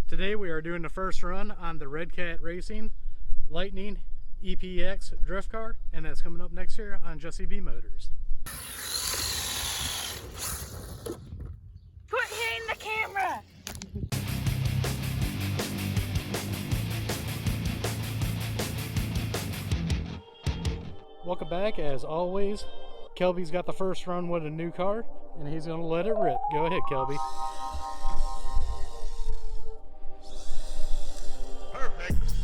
Today we are doing the first run on the Redcat Racing Lightning EPX drift car, and that's coming up next year on Jesse B Motors. Quit hitting the camera! Welcome back. As always, Kelby's got the first run with a new car, and he's going to let it rip. Go ahead, Kelby. Perfect.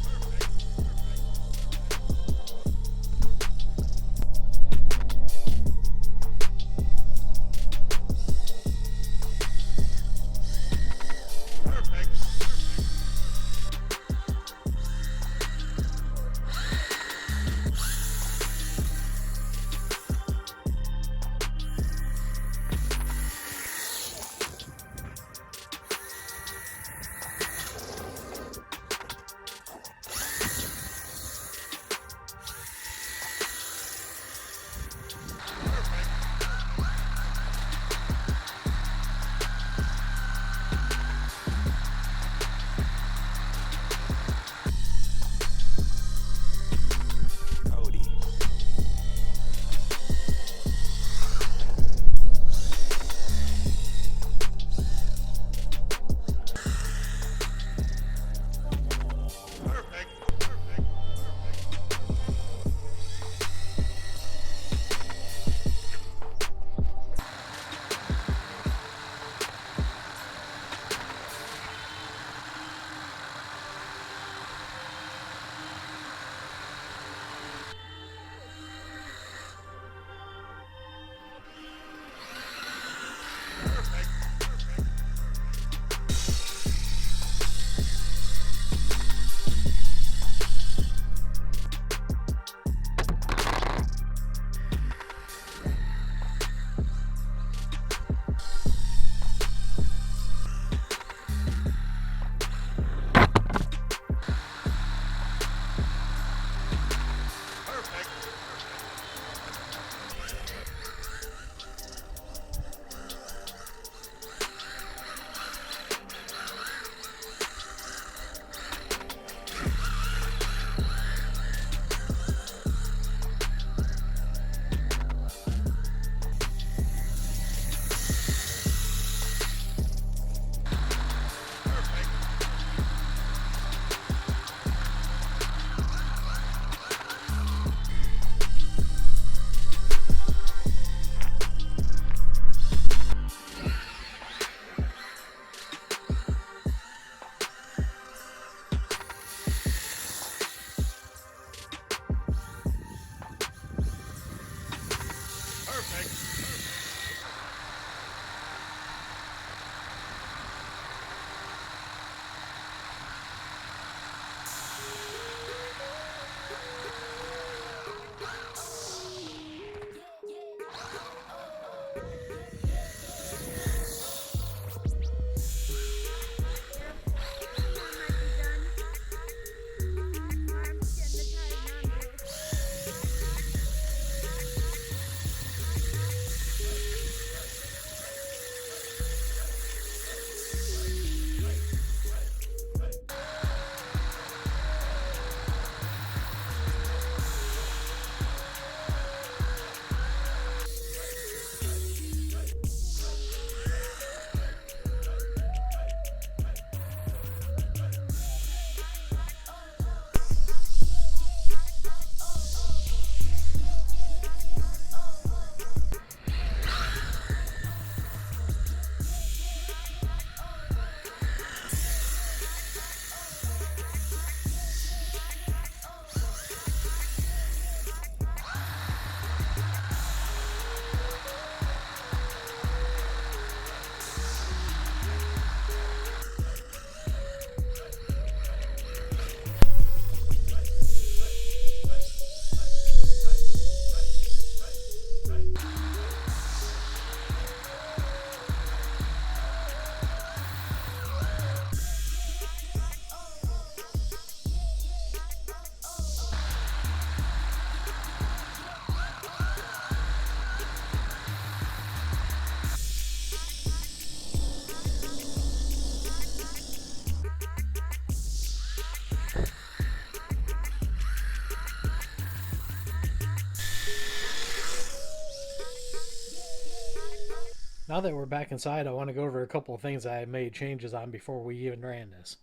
Now that we're back inside, I want to go over a couple of things I made changes on before we even ran this.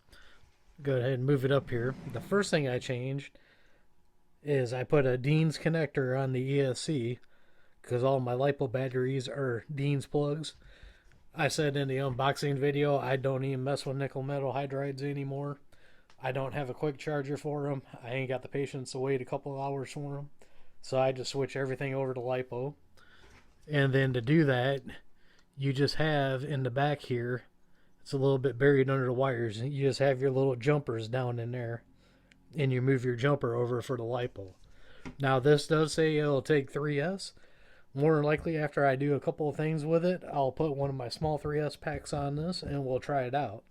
Go ahead and move it up here. The first thing I changed is I put a Dean's connector on the ESC because all my LiPo batteries are Dean's plugs. I said in the unboxing video I don't even mess with nickel metal hydrides anymore. I don't have a quick charger for them. I ain't got the patience to wait a couple of hours for them. So I just switch everything over to LiPo. And then to do that, you just have in the back here, it's a little bit buried under the wires, you just have your little jumpers down in there. And you move your jumper over for the LiPo. Now this does say it'll take 3S. More than likely after I do a couple of things with it, I'll put one of my small 3S packs on this and we'll try it out.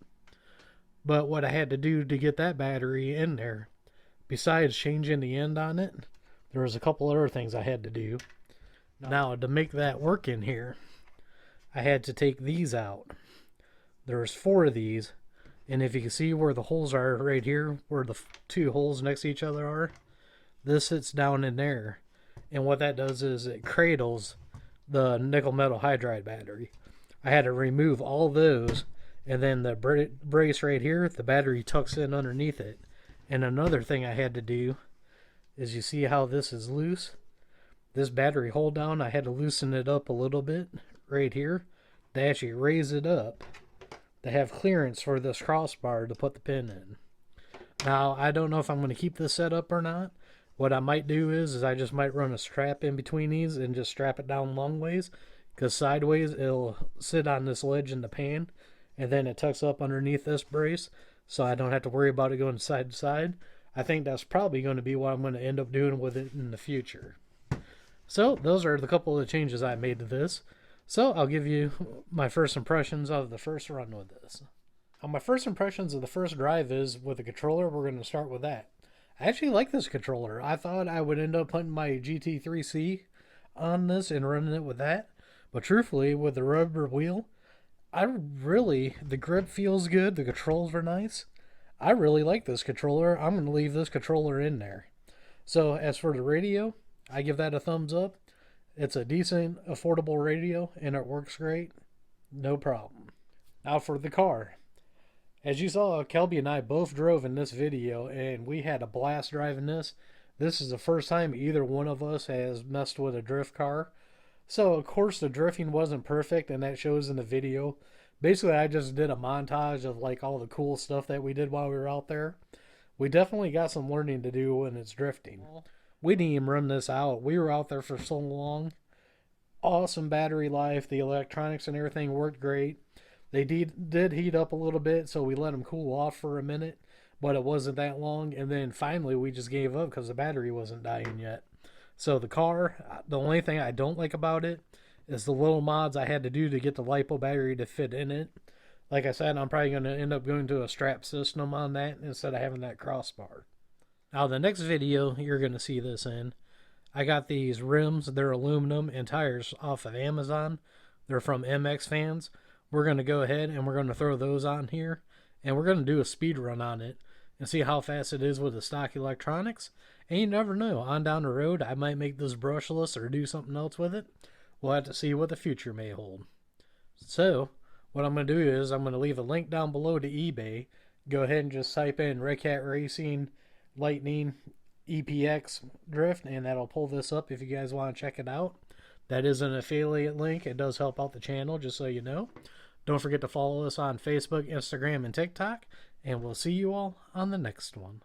But what I had to do to get that battery in there, besides changing the end on it, there was a couple other things I had to do. Now to make that work in here, I had to take these out. There's 4 of these, and if you can see where the holes are right here, where the 2 holes next to each other are, this sits down in there. And what that does is it cradles the nickel metal hydride battery. I had to remove all those, and then the brace right here, the battery tucks in underneath it. And another thing I had to do is, you see how this is loose? This battery hold down, I had to loosen it up a little bit right here to actually raise it up to have clearance for this crossbar to put the pin in. Now, I don't know if I'm going to keep this set up or not. What I might do is I just might run a strap in between these and just strap it down long ways, because sideways it'll sit on this ledge in the pan, and then it tucks up underneath this brace, so I don't have to worry about it going side to side. I think that's probably going to be what I'm going to end up doing with it in the future. So those are the couple of changes I made to this. So I'll give you my first impressions of the first run with this. My first impressions of the first drive is with the controller. We're going to start with that. I actually like this controller. I thought I would end up putting my GT3C on this and running it with that. But truthfully, with the rubber wheel, the grip feels good. The controls are nice. I really like this controller. I'm going to leave this controller in there. So as for the radio, I give that a thumbs up. It's a decent, affordable radio, and it works great. No problem. Now for the car. As you saw, Kelby and I both drove in this video, and we had a blast driving this. This is the first time either one of us has messed with a drift car. So, of course, the drifting wasn't perfect, and that shows in the video. Basically, I just did a montage of like all the cool stuff that we did while we were out there. We definitely got some learning to do when it's drifting. We didn't even run this out. We were out there for so long. Awesome battery life. The electronics and everything worked great. They did heat up a little bit, so we let them cool off for a minute, but it wasn't that long. And then finally we just gave up because the battery wasn't dying yet. So the car, the only thing I don't like about it is the little mods I had to do to get the LiPo battery to fit in it. Like I said, I'm probably going to end up going to a strap system on that instead of having that crossbar. Now the next video you're going to see this in, I got these rims. They're aluminum and tires off of Amazon. They're from MX Fans. We're going to go ahead and we're going to throw those on here, and we're going to do a speed run on it and see how fast it is with the stock electronics. And you never know, on down the road I might make this brushless or do something else with it. We'll have to see what the future may hold. So what I'm going to do is I'm going to leave a link down below to eBay. Go ahead and just type in Redcat Racing Lightning EPX Drift, and that'll pull this up if you guys want to check it out. That is an affiliate link. It does help out the channel, just so you know. Don't forget to follow us on Facebook, Instagram, and TikTok, and we'll see you all on the next one.